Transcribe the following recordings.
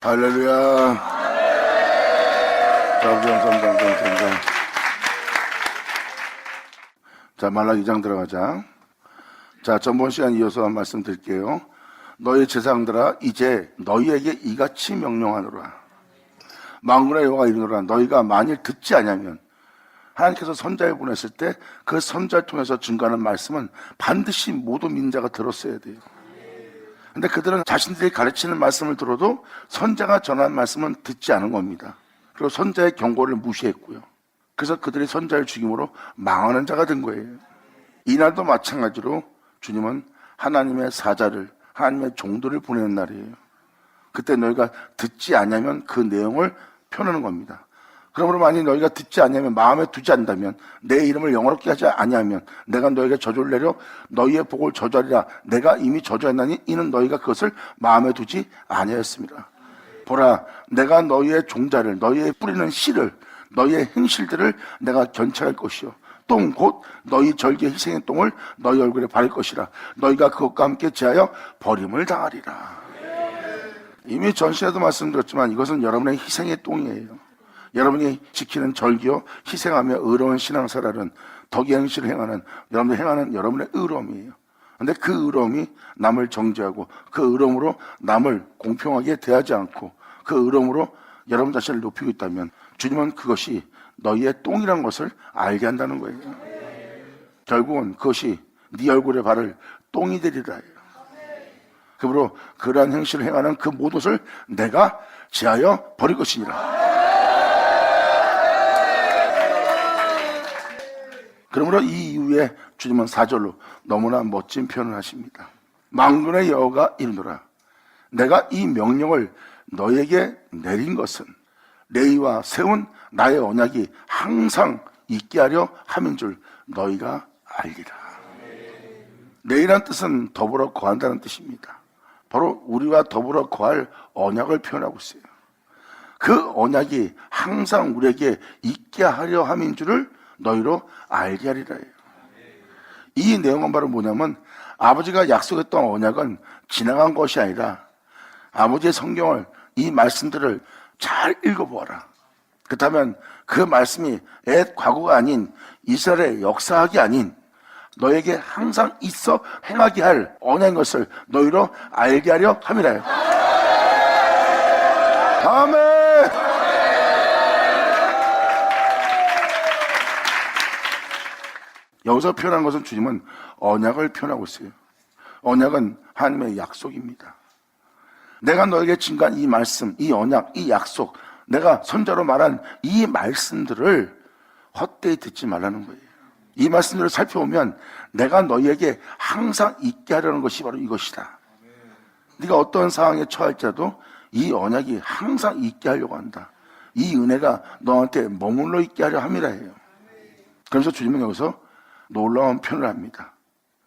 할렐루야. 자, 말라기 2장 들어가자. 자, 전번 시간 이어서 한 말씀 드릴게요. 너희 제사장들아, 이제 너희에게 이같이 명령하노라. 만군의 여호와가 이르노라. 너희가 만일 듣지 아니하면, 하나님께서 선자를 보냈을 때 그 선자를 통해서 증거하는 말씀은 반드시 모든 민자가 들었어야 돼요. 근데 그들은 자신들이 가르치는 말씀을 들어도 선자가 전한 말씀은 듣지 않은 겁니다. 그리고 선자의 경고를 무시했고요. 그래서 그들이 선자를 죽임으로 망하는 자가 된 거예요. 이날도 마찬가지로 주님은 하나님의 사자를, 하나님의 종들을 보내는 날이에요. 그때 너희가 듣지 않으면 그 내용을 표현하는 겁니다. 그러므로 만약 너희가 듣지 않으면, 마음에 두지 않는다면, 내 이름을 영화롭게 하지 아니하면 내가 너희에게 저주를 내려 너희의 복을 저주하리라. 내가 이미 저주했나니 이는 너희가 그것을 마음에 두지 아니하였습니다. 보라, 내가 너희의 종자를, 너희의 뿌리는 씨를, 너희의 행실들을 내가 견찰할 것이요, 똥 곧 너희 절기의 희생의 똥을 너희 얼굴에 바를 것이라. 너희가 그것과 함께 제하여 버림을 당하리라. 이미 전시에도 말씀드렸지만 이것은 여러분의 희생의 똥이에요. 여러분이 지키는 절기요, 희생하며 의로운 신앙생활은, 덕의 행실을 행하는, 여러분들 행하는 여러분의 의로움이에요. 근데 그 의로움이 남을 정죄하고, 그 의로움으로 남을 공평하게 대하지 않고, 그 의로움으로 여러분 자신을 높이고 있다면 주님은 그것이 너희의 똥이란 것을 알게 한다는 거예요. 결국은 그것이 네 얼굴에 바를 똥이 되리라 해요. 그러므로 그러한 행실을 행하는 그 모든 것을 내가 제하여 버릴 것이니라. 그러므로 이 이후에 주님은 4절로 너무나 멋진 표현을 하십니다. 만군의 여호와가 이르노라. 내가 이 명령을 너에게 내린 것은 레위와 세운 나의 언약이 항상 있게 하려 함인 줄 너희가 알리라. 레위란 뜻은 더불어 거한다는 뜻입니다. 바로 우리와 더불어 거할 언약을 표현하고 있어요. 그 언약이 항상 우리에게 있게 하려 함인 줄을 너희로 알게 하리라 해요. 이 내용은 바로 뭐냐면, 아버지가 약속했던 언약은 지나간 것이 아니라 아버지의 성경을, 이 말씀들을 잘 읽어보아라. 그렇다면 그 말씀이 옛 과거가 아닌 이스라엘의 역사학이 아닌 너에게 항상 있어 행하게 할 언약인 것을 너희로 알게 하려 함이라 해요. 아멘. 여기서 표현한 것은 주님은 언약을 표현하고 있어요. 언약은 하나님의 약속입니다. 내가 너에게 증거한 이 말씀, 이 언약, 이 약속, 내가 선자로 말한 이 말씀들을 헛되이 듣지 말라는 거예요. 이 말씀들을 살펴보면 내가 너희에게 항상 있게 하려는 것이 바로 이것이다. 네가 어떤 상황에 처할지라도 이 언약이 항상 있게 하려고 한다. 이 은혜가 너한테 머물러 있게 하려 함이라 해요. 그래서 주님은 여기서 놀라운 표현을 합니다.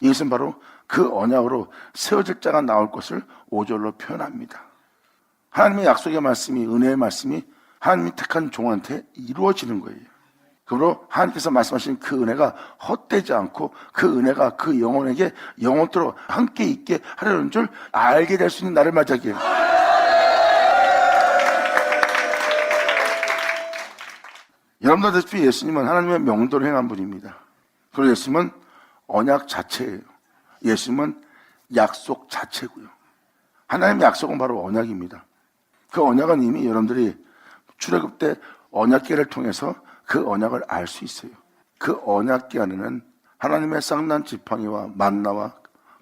이것은 바로 그 언약으로 세워질 자가 나올 것을 5절로 표현합니다. 하나님의 약속의 말씀이, 은혜의 말씀이 하나님이 택한 종한테 이루어지는 거예요. 그러므로 하나님께서 말씀하신 그 은혜가 헛되지 않고 그 은혜가 그 영혼에게 영원토록 함께 있게 하려는 줄 알게 될 수 있는 날을 맞이하게 해요. 여러분들 아시다시피 예수님은 하나님의 명도를 행한 분입니다. 그리고 예수님은 언약 자체예요. 예수님은 약속 자체고요. 하나님의 약속은 바로 언약입니다. 그 언약은 이미 여러분들이 출애굽 때 언약궤를 통해서 그 언약을 알 수 있어요. 그 언약궤 안에는 하나님의 쌍난 지팡이와 만나와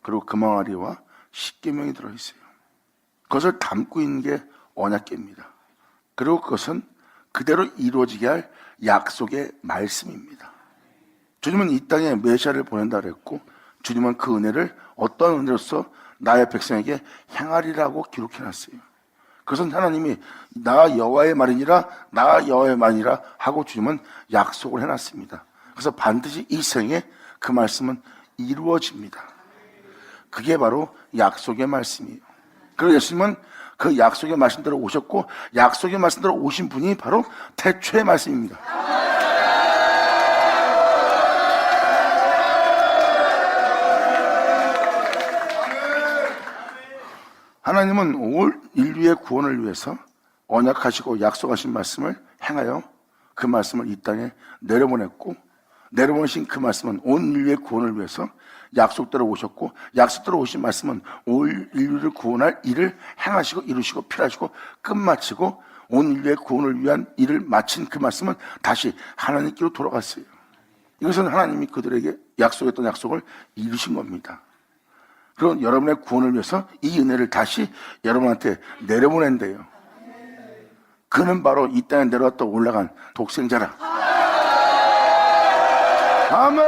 그리고 금항아리와 십계명이 들어있어요. 그것을 담고 있는 게 언약궤입니다. 그리고 그것은 그대로 이루어지게 할 약속의 말씀입니다. 주님은 이 땅에 메시아를 보낸다 그랬고, 주님은 그 은혜를 어떤 은혜로서 나의 백성에게 행하리라고 기록해놨어요. 그것은 하나님이 나 여호와의 말이니라, 나 여호와의 말이니라 하고 주님은 약속을 해놨습니다. 그래서 반드시 이 생에 그 말씀은 이루어집니다. 그게 바로 약속의 말씀이에요. 그리고 예수님은 그 약속의 말씀대로 오셨고, 약속의 말씀대로 오신 분이 바로 태초의 말씀입니다. 하나님은 올 인류의 구원을 위해서 언약하시고 약속하신 말씀을 행하여 그 말씀을 이 땅에 내려보냈고, 내려보내신 그 말씀은 온 인류의 구원을 위해서 약속대로 오셨고, 약속대로 오신 말씀은 올 인류를 구원할 일을 행하시고 이루시고 필하시고 끝마치고 온 인류의 구원을 위한 일을 마친 그 말씀은 다시 하나님께로 돌아갔어요. 이것은 하나님이 그들에게 약속했던 약속을 이루신 겁니다. 그럼 여러분의 구원을 위해서 이 은혜를 다시 여러분한테 내려보낸대요. 그는 바로 이 땅에 내려왔다 올라간 독생자라. 아멘.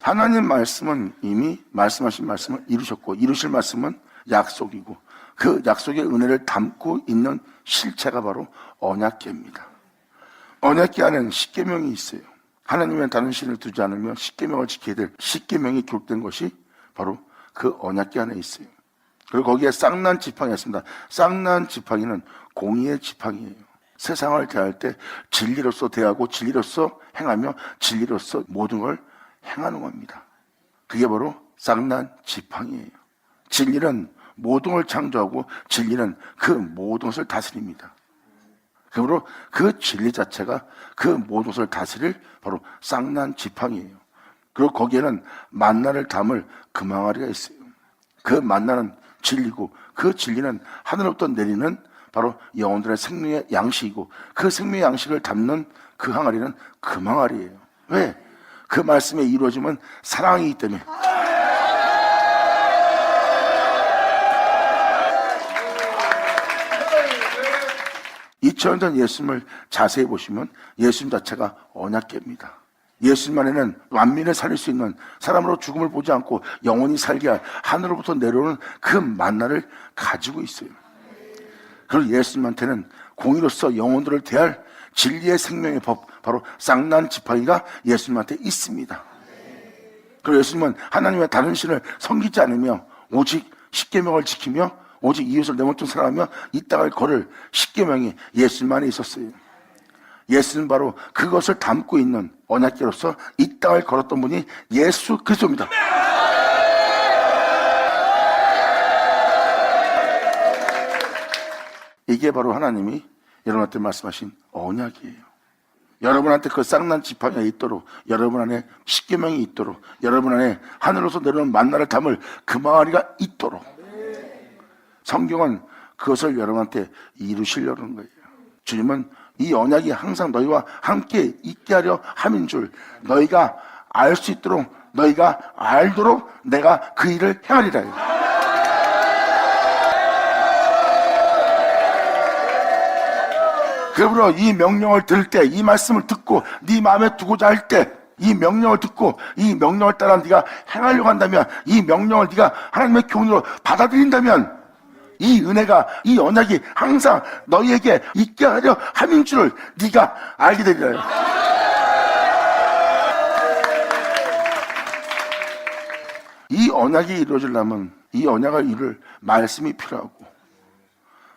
하나님 말씀은 이미 말씀하신 말씀을 이루셨고, 이루실 말씀은 약속이고, 그 약속의 은혜를 담고 있는 실체가 바로 언약궤입니다. 언약궤 안에는 십계명이 있어요. 하나님의 다른 신을 두지 않으며 십계명을 지켜야 될 십계명이 기록된 것이 바로 그 언약궤 안에 있어요. 그리고 거기에 쌍난 지팡이가 있습니다. 쌍난 지팡이는 공의의 지팡이에요. 세상을 대할 때 진리로서 대하고 진리로서 행하며 진리로서 모든 걸 행하는 겁니다. 그게 바로 쌍난 지팡이에요. 진리는 모든 걸 창조하고 진리는 그 모든 것을 다스립니다. 그러므로 그 진리 자체가 그 모든 것을 다스릴 바로 쌍난 지팡이에요. 그리고 거기에는 만나를 담을 금항아리가 있어요. 그 만나는 진리고, 그 진리는 하늘로부터 내리는 바로 영혼들의 생명의 양식이고, 그 생명의 양식을 담는 그 항아리는 금항아리예요. 왜? 그 말씀의 이루어짐은 사랑이기 때문에. 2000년 전 예수님을 자세히 보시면 예수님 자체가 언약궤입니다. 예수님 안에는 만민을 살릴 수 있는, 사람으로 죽음을 보지 않고 영원히 살게 할 하늘로부터 내려오는 그 만나를 가지고 있어요. 그리고 예수님한테는 공의로서 영혼들을 대할 진리의 생명의 법, 바로 쌍난 지팡이가 예수님한테 있습니다. 그리고 예수님은 하나님의 다른 신을 섬기지 않으며 오직 십계명을 지키며 오직 이웃을 내 몸처럼 사랑하며 이 땅을 걸을 십계명이 예수님만에 있었어요. 예수는 바로 그것을 담고 있는 언약궤로서 이 땅을 걸었던 분이 예수 그리스도입니다. 이게 바로 하나님이 여러분한테 말씀하신 언약이에요. 여러분한테 그 쌍난 지팡이가 있도록, 여러분 안에 십계명이 있도록, 여러분 안에 하늘로서 내려오는 만나를 담을 금항아리가 있도록, 성경은 그것을 여러분한테 이루시려는 거예요. 주님은 이 언약이 항상 너희와 함께 있게 하려 함인 줄 너희가 알 수 있도록, 너희가 알도록 내가 그 일을 행하리라. 그러므로 이 명령을 들을 때, 이 말씀을 듣고 네 마음에 두고자 할 때, 이 명령을 듣고 이 명령을 따라 네가 행하려고 한다면, 이 명령을 네가 하나님의 교훈으로 받아들인다면, 이 은혜가, 이 언약이 항상 너희에게 있게 하려 함인 줄을 네가 알게 되리라. 이 언약이 이루어지려면 이 언약을 이룰 말씀이 필요하고,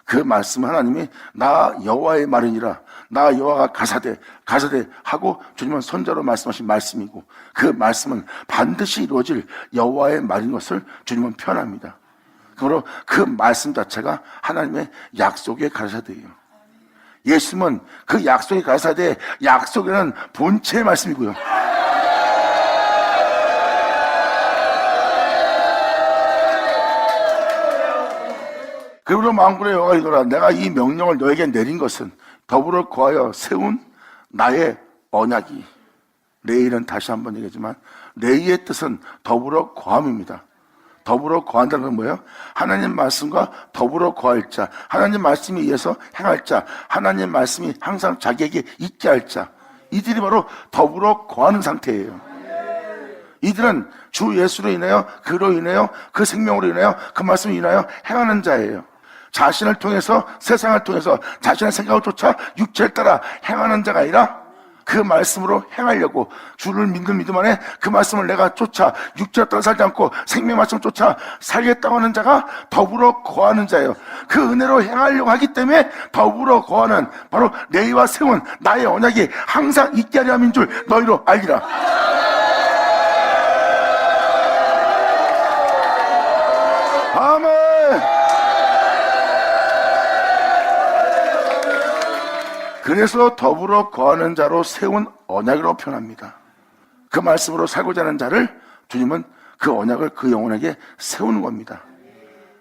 그 말씀 하나님이 나 여호와의 말이니라, 나 여호와가 가사대 하고 주님은 선자로 말씀하신 말씀이고, 그 말씀은 반드시 이루어질 여호와의 말인 것을 주님은 표현합니다. 그러므로 그 말씀 자체가 하나님의 약속의 가사대예요. 예수님은 그 약속의 가사대, 약속에는 본체의 말씀이고요. 그러므로 만군의 여호와가 이르노라, 내가 이 명령을 너에게 내린 것은 더불어 거하여 세운 나의 언약이. 레이는 다시 한번 얘기하지만 레이의 뜻은 더불어 거함입니다. 더불어 거한다는 건 뭐예요? 하나님 말씀과 더불어 거할 자, 하나님 말씀에 의해서 행할 자, 하나님 말씀이 항상 자기에게 있게 할 자, 이들이 바로 더불어 거하는 상태예요. 이들은 주 예수로 인하여, 그로 인하여, 그 생명으로 인하여, 그 말씀으로 인하여 행하는 자예요. 자신을 통해서, 세상을 통해서 자신의 생각을 쫓아 육체를 따라 행하는 자가 아니라 그 말씀으로 행하려고, 주를 믿는 믿음 안에 그 말씀을 내가 쫓아 육체를 따라 살지 않고 생명의 말씀을 쫓아 살겠다고 하는 자가 더불어 거하는 자예요. 그 은혜로 행하려고 하기 때문에 더불어 거하는 바로 너희와 세운 나의 언약이 항상 있게 하려 함인 줄 너희로 알리라. 아멘. 그래서 더불어 거하는 자로 세운 언약으로 표현합니다. 그 말씀으로 살고자 하는 자를 주님은 그 언약을 그 영혼에게 세우는 겁니다.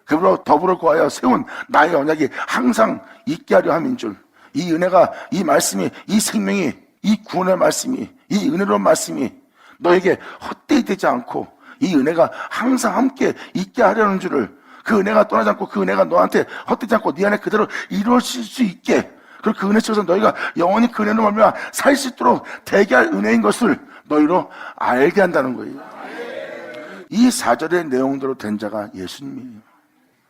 그러므로 더불어 거하여 세운 나의 언약이 항상 있게 하려 함인 줄, 이 은혜가, 이 말씀이, 이 생명이, 이 구원의 말씀이, 이 은혜로운 말씀이 너에게 헛되이 되지 않고 이 은혜가 항상 함께 있게 하려는 줄을, 그 은혜가 떠나지 않고 그 은혜가 너한테 헛되지 않고 네 안에 그대로 이루어질 수 있게, 그리고 그 은혜 속에서 너희가 영원히 그 은혜로 말미암아 살 수 있도록 되게 할 은혜인 것을 너희로 알게 한다는 거예요. 이 4절의 내용대로 된 자가 예수님이에요.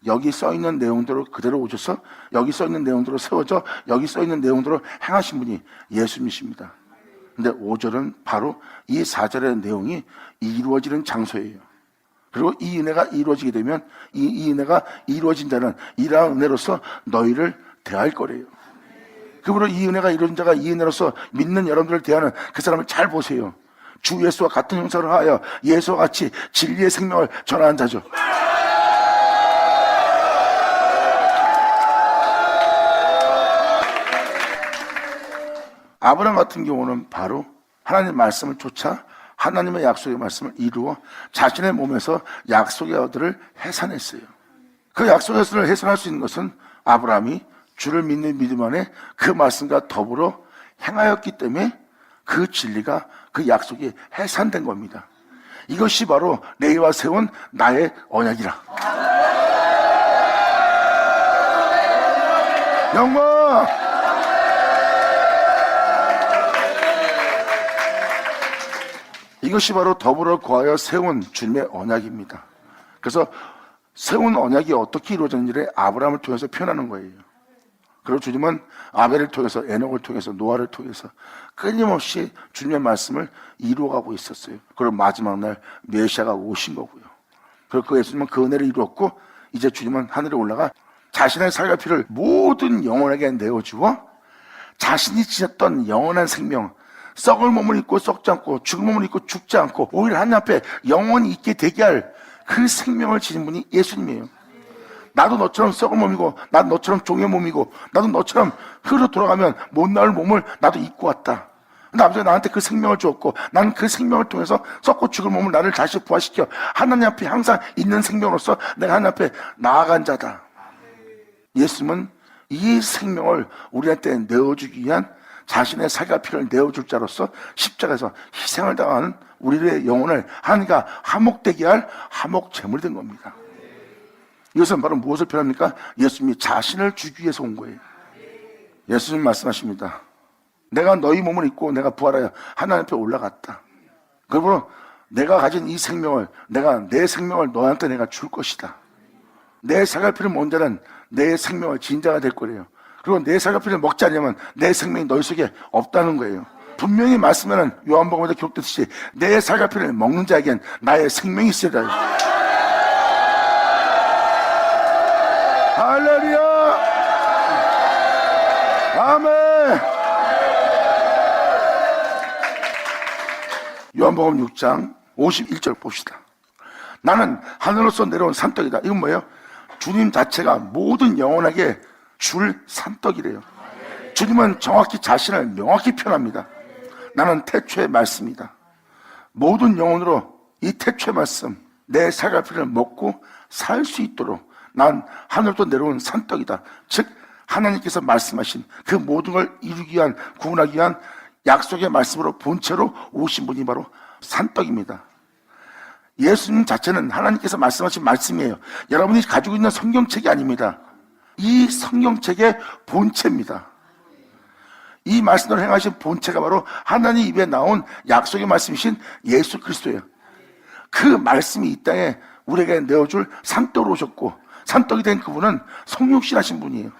여기 써있는 내용대로 그대로 오셔서 여기 써있는 내용대로 세워져 여기 써있는 내용대로 행하신 분이 예수님이십니다. 근데 5절은 바로 이 4절의 내용이 이루어지는 장소예요. 그리고 이 은혜가 이루어지게 되면 이 은혜가 이루어진 자는 이러한 은혜로서 너희를 대할 거래요. 그러므로 이 은혜가 이루어진 자가 이 은혜로서 믿는 여러분들을 대하는 그 사람을 잘 보세요. 주 예수와 같은 형상을 하여 예수와 같이 진리의 생명을 전하는 자죠. 아브라함 같은 경우는 바로 하나님의 말씀을 쫓아 하나님의 약속의 말씀을 이루어 자신의 몸에서 약속의 어들을 해산했어요. 그 약속의 어들을 해산할 수 있는 것은 아브라함이 주를 믿는 믿음 안에 그 말씀과 더불어 행하였기 때문에 그 진리가, 그 약속이 해산된 겁니다. 이것이 바로 너희와 세운 나의 언약이라. 영광! 이것이 바로 더불어 거하여 세운 주님의 언약입니다. 그래서 세운 언약이 어떻게 이루어졌는지를 아브라함을 통해서 표현하는 거예요. 그리고 주님은 아벨을 통해서, 에녹을 통해서, 노아를 통해서 끊임없이 주님의 말씀을 이루어가고 있었어요. 그리고 마지막 날 메시아가 오신 거고요. 그리고 그 예수님은 그 은혜를 이루었고, 이제 주님은 하늘에 올라가 자신의 살과 피를 모든 영혼에게 내어주어 자신이 지녔던 영원한 생명, 썩을 몸을 입고 썩지 않고 죽을 몸을 입고 죽지 않고 오히려 하나님 앞에 영원히 있게 되게 할 그 생명을 지닌 분이 예수님이에요. 나도 너처럼 썩을 몸이고, 나도 너처럼 종의 몸이고, 나도 너처럼 흙으로 돌아가면 못 나올 몸을 나도 입고 왔다. 근데 아버지가 나한테 그 생명을 주었고, 나는 그 생명을 통해서 썩고 죽을 몸을 나를 다시 부활시켜 하나님 앞에 항상 있는 생명으로서 내가 하나님 앞에 나아간 자다. 예수님은 이 생명을 우리한테 내어주기 위한 자신의 살과 피를 내어줄 자로서 십자가에서 희생을 당하는 우리의 영혼을 하나님과 화목되게 할 화목 제물이 된 겁니다. 이것은 바로 무엇을 표현합니까? 예수님이 자신을 주기 위해서 온 거예요. 예수님 말씀하십니다. 내가 너희 몸을 입고 내가 부활하여 하나님 앞에 올라갔다. 그러므로 내가 가진 이 생명을, 내 생명을 너한테 내가 줄 것이다. 내 살과 피를 먹은 자는 내 생명을 지닌 자가 될 거래요. 그리고 내 살과 피를 먹지 않으면 내 생명이 너희 속에 없다는 거예요. 분명히 말씀에는 요한복음에 기록됐듯이 내 살과 피를 먹는 자에겐 나의 생명이 있으리라. 할렐루야! 아멘! 요한복음 6장 51절 봅시다. 나는 하늘로서 내려온 산떡이다. 이건 뭐예요? 주님 자체가 모든 영혼에게 줄 산떡이래요. 주님은 정확히 자신을 명확히 표현합니다. 나는 태초의 말씀이다. 모든 영혼으로 이 태초의 말씀, 내 살과 피를 먹고 살 수 있도록 난 하늘부터 내려온 산떡이다. 즉 하나님께서 말씀하신 그 모든 걸 이루기 위한, 구원하기 위한 약속의 말씀으로 본체로 오신 분이 바로 산떡입니다. 예수님 자체는 하나님께서 말씀하신 말씀이에요. 여러분이 가지고 있는 성경책이 아닙니다. 이 성경책의 본체입니다. 이 말씀을 행하신 본체가 바로 하나님 입에 나온 약속의 말씀이신 예수 그리스도예요. 그 말씀이 이 땅에 우리에게 내어줄 산떡으로 오셨고, 산떡이 된 그분은 성육신하신 분이에요.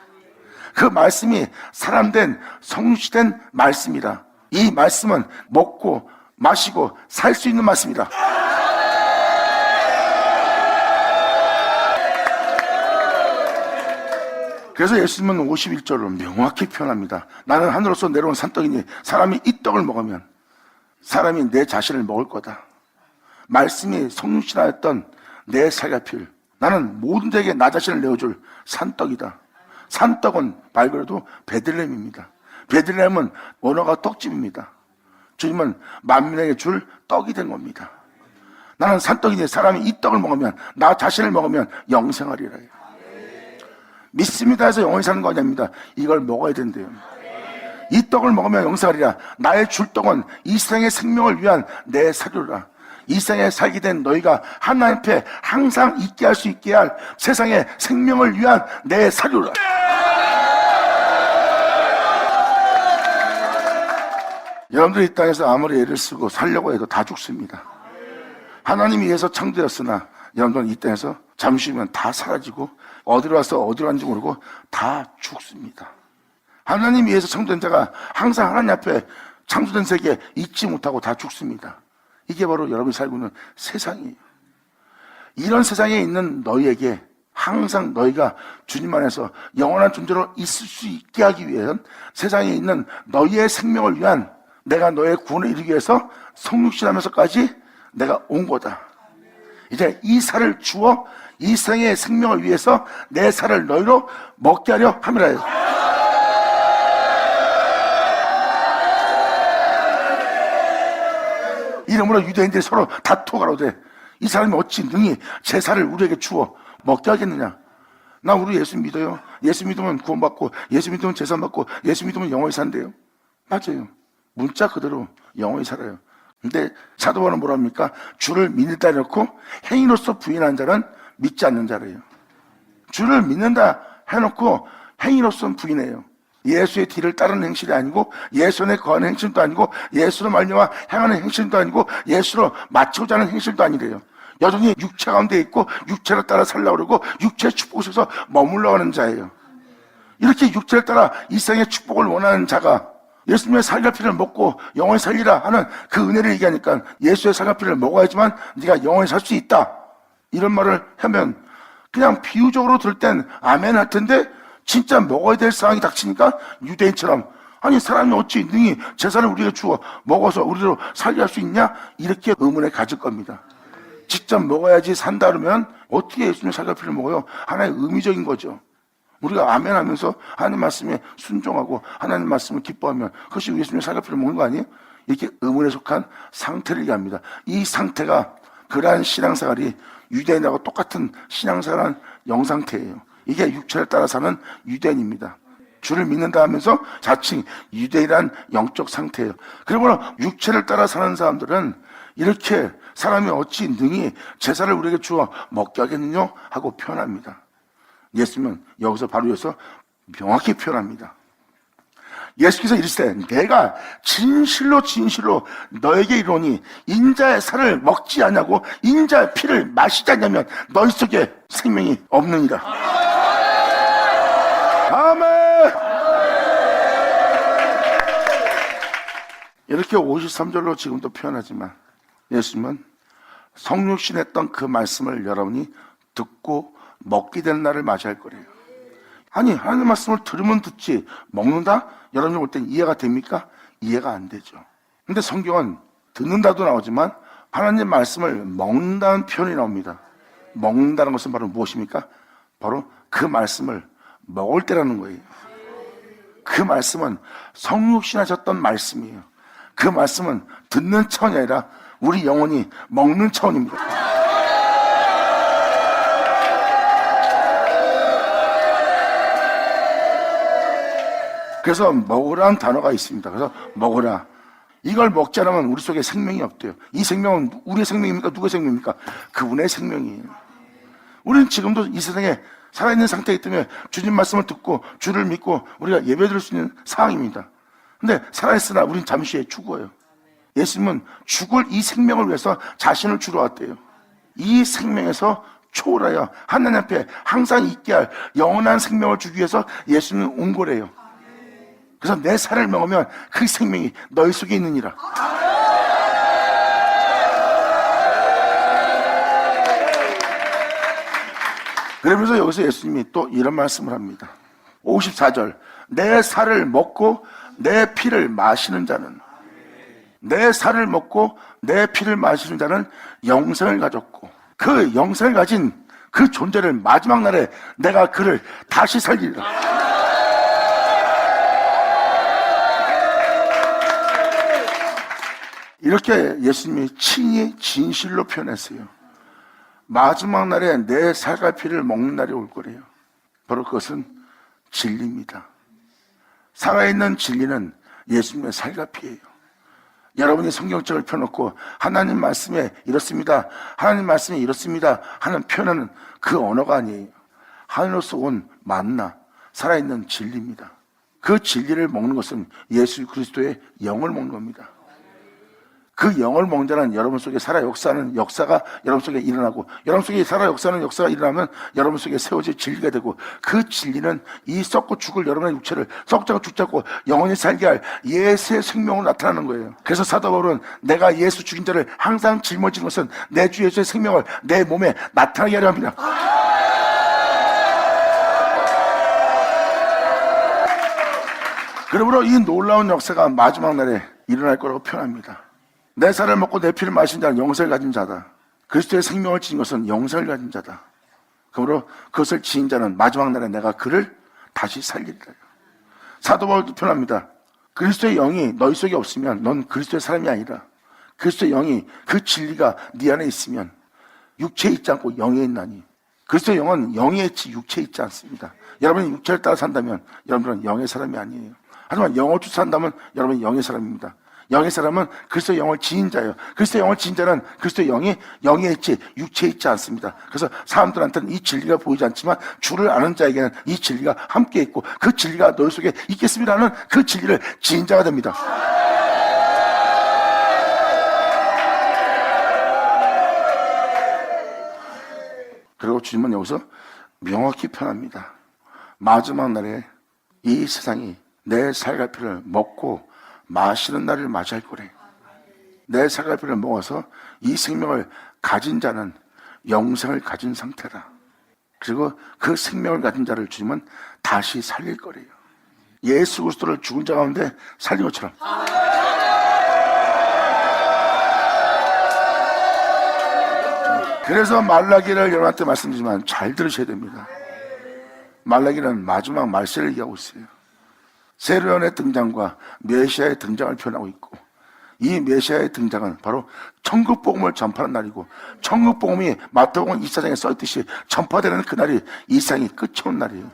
그 말씀이 사람된, 성육신된 말씀이라. 이 말씀은 먹고 마시고 살 수 있는 말씀이다. 그래서 예수님은 51절로 명확히 표현합니다. 나는 하늘로서 내려온 산떡이니 사람이 이 떡을 먹으면 사람이 내 자신을 먹을 거다. 말씀이 성육신하였던 내 살과 피를, 나는 모든 자에게 나 자신을 내어줄 산떡이다. 산떡은 말 그대로 베들레헴입니다. 베들레헴은 원어가 떡집입니다. 주님은 만민에게 줄 떡이 된 겁니다. 나는 산떡이니 사람이 이 떡을 먹으면, 나 자신을 먹으면 영생하리라. 믿습니다 해서 영원히 사는 거 아닙니다. 이걸 먹어야 된대요. 이 떡을 먹으면 영생하리라. 나의 줄 떡은 이 세상의 생명을 위한 내 사료라. 이 세상에 살게 된 너희가 하나님 앞에 항상 있게 할 수 있게 할 세상의 생명을 위한 내 사료라. 여러분들이 이 땅에서 아무리 애를 쓰고 살려고 해도 다 죽습니다. 하나님이 위해서 창조였으나 여러분들은 이 땅에서 잠시면 다 사라지고 어디로 와서 어디로 간지 모르고 다 죽습니다. 하나님 위해서 창조된 자가 항상 하나님 앞에 창조된 세계에 있지 못하고 다 죽습니다. 이게 바로 여러분이 살고 있는 세상이에요. 이런 세상에 있는 너희에게 항상 너희가 주님 안에서 영원한 존재로 있을 수 있게 하기 위해선 세상에 있는 너희의 생명을 위한 내가 너의 구원을 이루기 위해서 성육신하면서까지 내가 온 거다. 이제 이 살을 주어 이 세상의 생명을 위해서 내 살을 너희로 먹게 하려 함이라. 이러므로 유대인들이 서로 다투어 가로되 이 사람이 어찌 능히 제 살을 우리에게 주어 먹게 하겠느냐. 나 우리 예수 믿어요. 예수 믿으면 구원받고 예수 믿으면 재산받고 예수 믿으면 영원히 산대요. 맞아요. 문자 그대로 영원히 살아요. 근데 사도 바울은 뭐라 합니까? 주를 믿는다 해놓고 행위로서 부인한 자는 믿지 않는 자래요. 주를 믿는다 해놓고 행위로서는 부인해요. 예수의 뒤를 따르는 행실이 아니고 예수에 거하는 행실도 아니고 예수로 말미암아 행하는 행실도 아니고 예수로 맞추고자 하는 행실도 아니래요. 여전히 육체 가운데 있고 육체를 따라 살려고 그러고 육체의 축복 속에서 머물러 가는 자예요. 이렇게 육체를 따라 이 세상의 축복을 원하는 자가 예수님의 살갑이를 먹고 영원히 살리라 하는 그 은혜를 얘기하니까 예수의 살갑이를 먹어야지만 네가 영원히 살 수 있다 이런 말을 하면 그냥 비유적으로 들을 땐 아멘 할 텐데 진짜 먹어야 될 상황이 닥치니까 유대인처럼 아니 사람이 어찌 능히 제사를 우리에게 주어 먹어서 우리로 살게 할 수 있냐 이렇게 의문을 가질 겁니다. 직접 먹어야지 산다 그러면 어떻게 예수님의 살갑이를 먹어요? 하나의 의미적인 거죠. 우리가 아멘 하면서 하나님 말씀에 순종하고 하나님 말씀을 기뻐하면 그것이 예수님의 살갑이를 먹는 거 아니에요? 이렇게 의문에 속한 상태를 얘기합니다. 이 상태가 그러한 신앙생활이 유대인하고 똑같은 신앙생활한 영상태예요. 이게 육체를 따라 사는 유대인입니다. 주를 믿는다 하면서 자칭 유대인이란 영적 상태예요. 그리고 육체를 따라 사는 사람들은 이렇게 사람이 어찌 능히 제사를 우리에게 주어 먹게 하겠느냐 하고 표현합니다. 예수님은 여기서 바로 이어서 명확히 표현합니다. 예수께서 이르시되 내가 진실로 진실로 너에게 이르노니 인자의 살을 먹지 않냐고 인자의 피를 마시지 않냐면 너희 속에 생명이 없느니라. 아멘. 이렇게 53절로 지금도 표현하지만 예수님은 성육신했던 그 말씀을 여러분이 듣고 먹게 되는 날을 맞이할 거래요. 아니 하나님의 말씀을 들으면 듣지 먹는다? 여러분이 볼 땐 이해가 됩니까? 이해가 안 되죠. 근데 성경은 듣는다도 나오지만 하나님의 말씀을 먹는다는 표현이 나옵니다. 먹는다는 것은 바로 무엇입니까? 바로 그 말씀을 먹을 때라는 거예요. 그 말씀은 성육신하셨던 말씀이에요. 그 말씀은 듣는 차원이 아니라 우리 영혼이 먹는 차원입니다. 그래서 먹으라는 단어가 있습니다. 그래서 먹으라. 이걸 먹지 않으면 우리 속에 생명이 없대요. 이 생명은 우리의 생명입니까? 누구의 생명입니까? 그분의 생명이에요. 우리는 지금도 이 세상에 살아있는 상태이기 때문에 주님 말씀을 듣고 주를 믿고 우리가 예배드릴 수 있는 상황입니다. 근데 살아있으나 우린 잠시 후에 죽어요. 예수님은 죽을 이 생명을 위해서 자신을 주러 왔대요. 이 생명에서 초월하여 하나님 앞에 항상 있게 할 영원한 생명을 주기 위해서 예수님은 온 거래요. 그래서 내 살을 먹으면 그 생명이 너희 속에 있느니라. 그러면서 여기서 예수님이 또 이런 말씀을 합니다. 54절 내 살을 먹고 내 피를 마시는 자는 내 살을 먹고 내 피를 마시는 자는 영생을 가졌고 그 영생을 가진 그 존재를 마지막 날에 내가 그를 다시 살리리라. 이렇게 예수님이 친히 진실로 표현했어요. 마지막 날에 내 살갈피를 먹는 날이 올 거래요. 바로 그것은 진리입니다. 살아있는 진리는 예수님의 살갈피예요. 여러분이 성경책을 펴놓고 하나님 말씀에 이렇습니다, 하나님 말씀에 이렇습니다 하는 표현은 그 언어가 아니에요. 하늘로서 온 만나, 살아있는 진리입니다. 그 진리를 먹는 것은 예수 그리스도의 영을 먹는 겁니다. 그 영을 먹는 자는 여러분 속에 살아 역사하는 역사가 여러분 속에 일어나고, 여러분 속에 살아 역사하는 역사가 일어나면 여러분 속에 세워질 진리가 되고, 그 진리는 이 썩고 죽을 여러분의 육체를 썩자고 죽자고 영원히 살게 할 예수의 생명으로 나타나는 거예요. 그래서 사도 바울은 내가 예수 죽인 자를 항상 짊어지는 것은 내 주 예수의 생명을 내 몸에 나타나게 하려 합니다. 그러므로 이 놀라운 역사가 마지막 날에 일어날 거라고 표현합니다. 내 살을 먹고 내 피를 마신 자는 영생을 가진 자다. 그리스도의 생명을 지닌 것은 영생을 가진 자다. 그러므로 그것을 지닌 자는 마지막 날에 내가 그를 다시 살리리라. 사도 바울도 표현합니다. 그리스도의 영이 너희 속에 없으면 넌 그리스도의 사람이 아니라, 그리스도의 영이, 그 진리가 네 안에 있으면 육체에 있지 않고 영에 있나니. 그리스도의 영은 영에 있지 육체에 있지 않습니다. 여러분이 육체를 따라 산다면 여러분은 영의 사람이 아니에요. 하지만 영을 쫓아 산다면 여러분은 영의 사람입니다. 영의 사람은 그리스도의 영을 지닌 자예요. 그리스도의 영을 지닌 자는 그리스도의 영이 영에 있지 육체에 있지 않습니다. 그래서 사람들한테는 이 진리가 보이지 않지만 주를 아는 자에게는 이 진리가 함께 있고, 그 진리가 너희 속에 있겠습니다는 그 진리를 지닌 자가 됩니다. 그리고 주님은 여기서 명확히 표현합니다. 마지막 날에 이 세상이 내 살갈피를 먹고 마시는 날을 맞이할 거래. 내 살갈피를 먹어서 이 생명을 가진 자는 영생을 가진 상태다. 그리고 그 생명을 가진 자를 주님은 다시 살릴 거래요. 예수 그리스도를 죽은 자 가운데 살린 것처럼. 그래서 말라기를 여러분한테 말씀드리지만 잘 들으셔야 됩니다. 말라기는 마지막 말세를 얘기하고 있어요. 세례요한의 등장과 메시아의 등장을 표현하고 있고, 이 메시아의 등장은 바로 천국복음을 전파하는 날이고, 천국복음이 마태복음 24장에 써있듯이 전파되는 그날이 이 세상이 끝이 온 날이에요.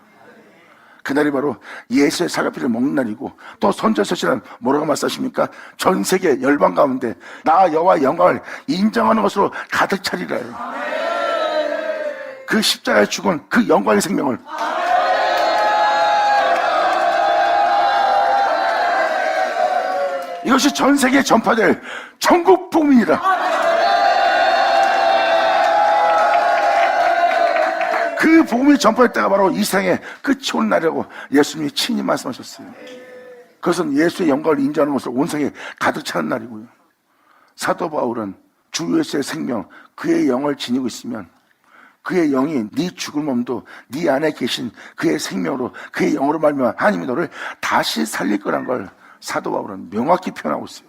그날이 바로 예수의 살갈피를 먹는 날이고, 또 선지서신은 뭐라고 말씀하십니까? 전 세계 열방 가운데 나 여호와의 영광을 인정하는 것으로 가득 차리라 해요. 그 십자가에 죽은 그 영광의 생명을, 이것이 전 세계에 전파될 천국 복음이니라. 그 복음이 전파될 때가 바로 이 세상의 끝이 온 날이라고 예수님이 친히 말씀하셨어요. 그것은 예수의 영광을 인정하는 것으로 온 세계에 가득 차는 날이고요. 사도 바울은 주 예수의 생명, 그의 영을 지니고 있으면 그의 영이 네 죽은 몸도 네 안에 계신 그의 생명으로, 그의 영으로 말미암아 하나님이 너를 다시 살릴 거란 걸 사도 바울은 명확히 표현하고 있어요.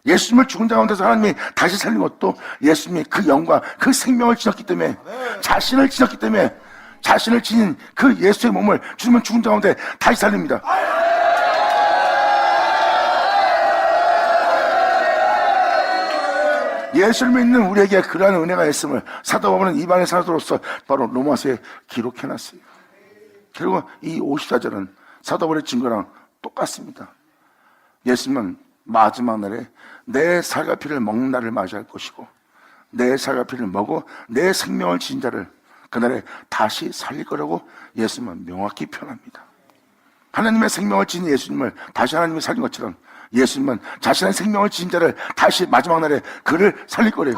예수님을 죽은 자 가운데서 하나님이 다시 살린 것도 예수님이 그 영광, 그 생명을 지녔기 때문에, 자신을 지녔기 때문에, 자신을 지닌 그 예수의 몸을 주님은 죽은 자 가운데 다시 살립니다. 예수를 믿는 우리에게 그러한 은혜가 있음을 사도 바울은 이방의 사도로서 바로 로마서에 기록해놨어요. 그리고 이 54절은 사도 바울의 증거랑 똑같습니다. 예수님은 마지막 날에 내 살갈피를 먹는 날을 맞이할 것이고, 내 살갈피를 먹어 내 생명을 지닌 자를 그날에 다시 살릴 거라고 예수님은 명확히 표현합니다. 하나님의 생명을 지닌 예수님을 다시 하나님이 살린 것처럼 예수님은 자신의 생명을 지닌 자를 다시 마지막 날에 그를 살릴 거래요.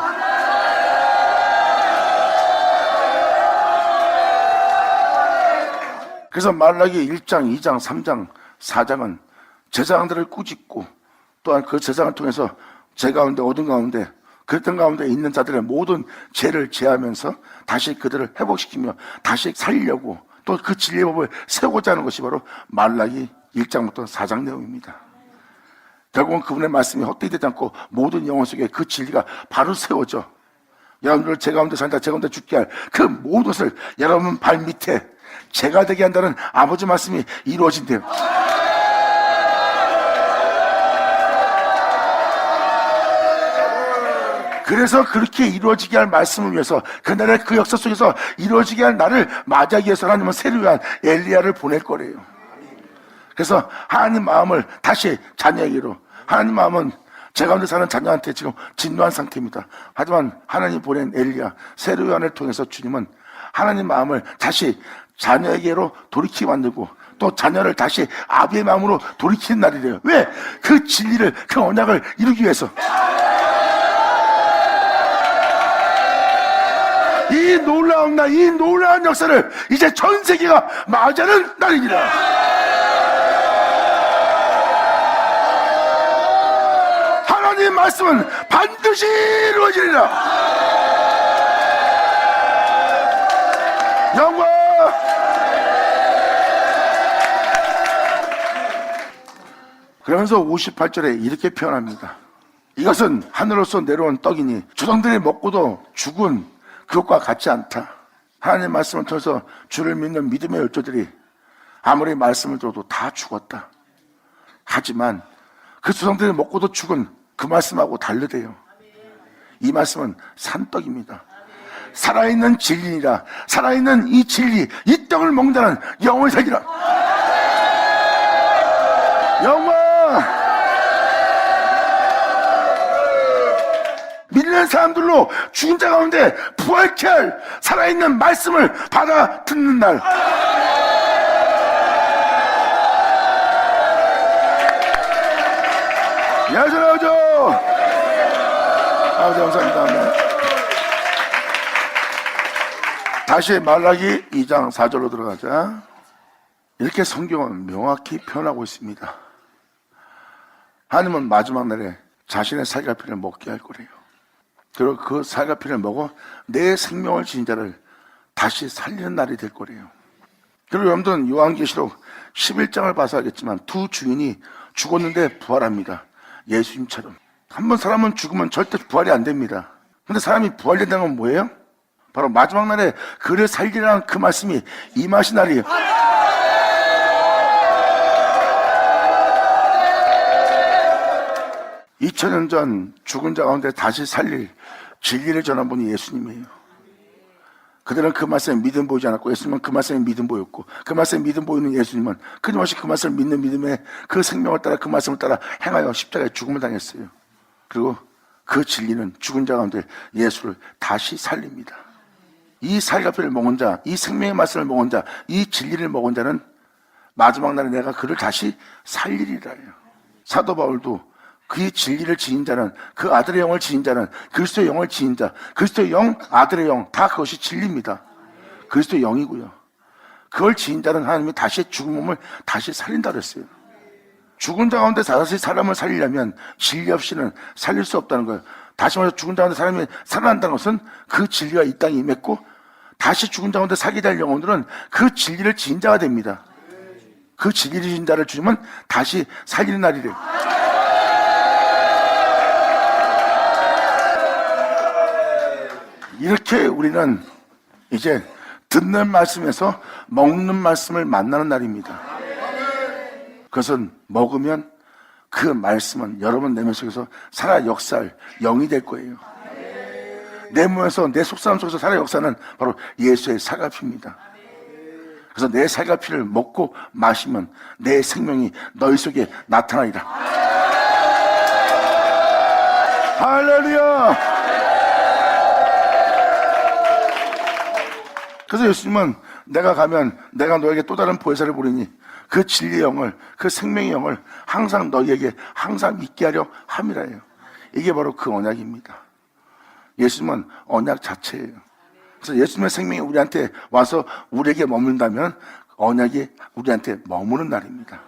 그래서 말라기 1장, 2장, 3장, 4장은 제사장들을 꾸짖고, 또한 그 제사장을 통해서 제 가운데, 어둠 가운데, 그랬던 가운데 있는 자들의 모든 죄를 제하면서 다시 그들을 회복시키며 다시 살리려고 또 그 진리의 법을 세우고자 하는 것이 바로 말라기 1장부터 4장 내용입니다. 결국은 그분의 말씀이 헛되이 되지 않고 모든 영혼 속에 그 진리가 바로 세워져 여러분들 제 가운데 산다, 제 가운데 죽게 할 그 모든 것을 여러분 발 밑에 제가 되게 한다는 아버지 말씀이 이루어진대요. 그래서 그렇게 이루어지게 할 말씀을 위해서, 그날의 그 역사 속에서 이루어지게 할 나를 맞이하기 위해서 하나님은 새로 위한 엘리야를 보낼 거래요. 그래서 하나님 마음을 다시 자녀에게로, 하나님 마음은 제 가운데 사는 자녀한테 지금 진노한 상태입니다. 하지만 하나님 보낸 엘리야 새로 위한을 통해서 주님은 하나님 마음을 다시 자녀에게로 돌이키게 만들고, 또 자녀를 다시 아비의 마음으로 돌이키는 날이래요. 왜? 그 진리를, 그 언약을 이루기 위해서. 이 놀라운 날, 이 놀라운 역사를 이제 전 세계가 맞이하는 날입니다. 하나님의 말씀은 반드시 이루어지리라. 영광. 그러면서 58절에 이렇게 표현합니다. 이것은 하늘로서 내려온 떡이니 조상들이 먹고도 죽은 그것과 같지 않다. 하나님의 말씀을 통해서 주를 믿는 믿음의 열조들이 아무리 말씀을 들어도 다 죽었다. 하지만 그 조상들이 먹고도 죽은 그 말씀하고 다르대요. 이 말씀은 산떡입니다. 살아있는 진리니라. 살아있는 이 진리, 이 떡을 먹는다는 영원히 살리라. 영원. 믿는 사람들로 죽은 자 가운데 부활케 할 살아있는 말씀을 받아 듣는 날. 야전하죠. 아버지 감사합니다. 다시 말라기 2장 4절로 들어가자. 이렇게 성경은 명확히 표현하고 있습니다. 하나님은 마지막 날에 자신의 살갑이를 먹게 할 거래요. 그리고 그 살갑이를 먹어 내 생명을 지닌 자를 다시 살리는 날이 될 거래요. 그리고 여러분들은 요한계시록 11장을 봐서 알겠지만 두 주인이 죽었는데 부활합니다. 예수님처럼. 한번 사람은 죽으면 절대 부활이 안 됩니다. 근데 사람이 부활된다는 건 뭐예요? 바로 마지막 날에 그를 살리라는 그 말씀이 임하신 날이에요. 2000년 전 죽은 자 가운데 다시 살릴 진리를 전한 분이 예수님이에요. 그들은 그 말씀에 믿음 보이지 않았고, 예수님은 그 말씀에 믿음 보였고, 그 말씀에 믿음 보이는 예수님은 끊임없이 그 말씀을 믿는 믿음에 그 생명을 따라, 그 말씀을 따라 행하여 십자가에 죽음을 당했어요. 그리고 그 진리는 죽은 자 가운데 예수를 다시 살립니다. 이 살갑이를 먹은 자, 이 생명의 말씀을 먹은 자, 이 진리를 먹은 자는 마지막 날에 내가 그를 다시 살리리라 해요. 사도 바울도 그 진리를 지닌 자는, 그 아들의 영을 지닌 자는, 그리스도의 영을 지닌 자, 그리스도의 영, 아들의 영, 다 그것이 진리입니다. 그리스도의 영이고요. 그걸 지닌 자는 하나님이 다시 죽은 몸을 다시 살린다 그랬어요. 죽은 자 가운데 다시 사람을 살리려면 진리 없이는 살릴 수 없다는 거예요. 다시 말해서 죽은 자 가운데 사람이 살아난다는 것은 그 진리가 이 땅에 임했고, 다시 죽은 자 가운데 살게 될 영혼들은 그 진리를 지닌 자가 됩니다. 그 진리를 지닌 자를 주님은 다시 살리는 날이래요. 이렇게 우리는 이제 듣는 말씀에서 먹는 말씀을 만나는 날입니다. 그것은 먹으면 그 말씀은 여러분 내면 속에서 살아 역사할 영이 될 거예요. 내 몸에서, 내 속사람 속에서 살아 역사는 바로 예수의 살갑입니다. 그래서 내 살갑이를 먹고 마시면 내 생명이 너희 속에 나타나리라. 할렐루야. 그래서 예수님은 내가 가면 내가 너에게 또 다른 보혜사를 보리니 그 진리의 영을, 그 생명의 영을 항상 너희에게 항상 있게 하려 함이라예요. 이게 바로 그 언약입니다. 예수님은 언약 자체예요. 그래서 예수님의 생명이 우리한테 와서 우리에게 머문다면 언약이 우리한테 머무는 날입니다.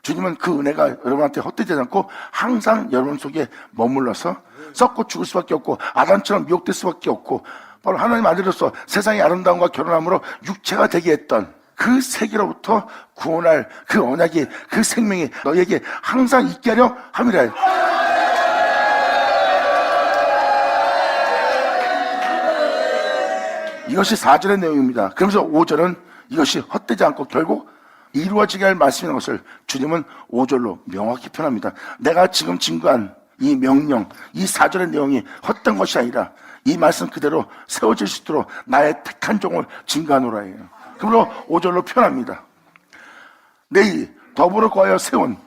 주님은 그 은혜가 여러분한테 헛되지 않고 항상 여러분 속에 머물러서 썩고 죽을 수밖에 없고 아담처럼 미혹될 수밖에 없고, 바로 하나님 아들로서 세상의 아름다움과 결혼함으로 육체가 되게 했던 그 세계로부터 구원할 그 언약이, 그 생명이 너희에게 항상 있게 하려 함이라. 이것이 4절의 내용입니다. 그러면서 5절은 이것이 헛되지 않고 결국 이루어지게 할 말씀인 것을 주님은 5절로 명확히 표현합니다. 내가 지금 증거한 이 명령, 이 4절의 내용이 헛된 것이 아니라 이 말씀 그대로 세워질 수 있도록 나의 택한 종을 증거하노라예요. 그러므로 5절로 표현합니다. 내일 더불어 거하여 세운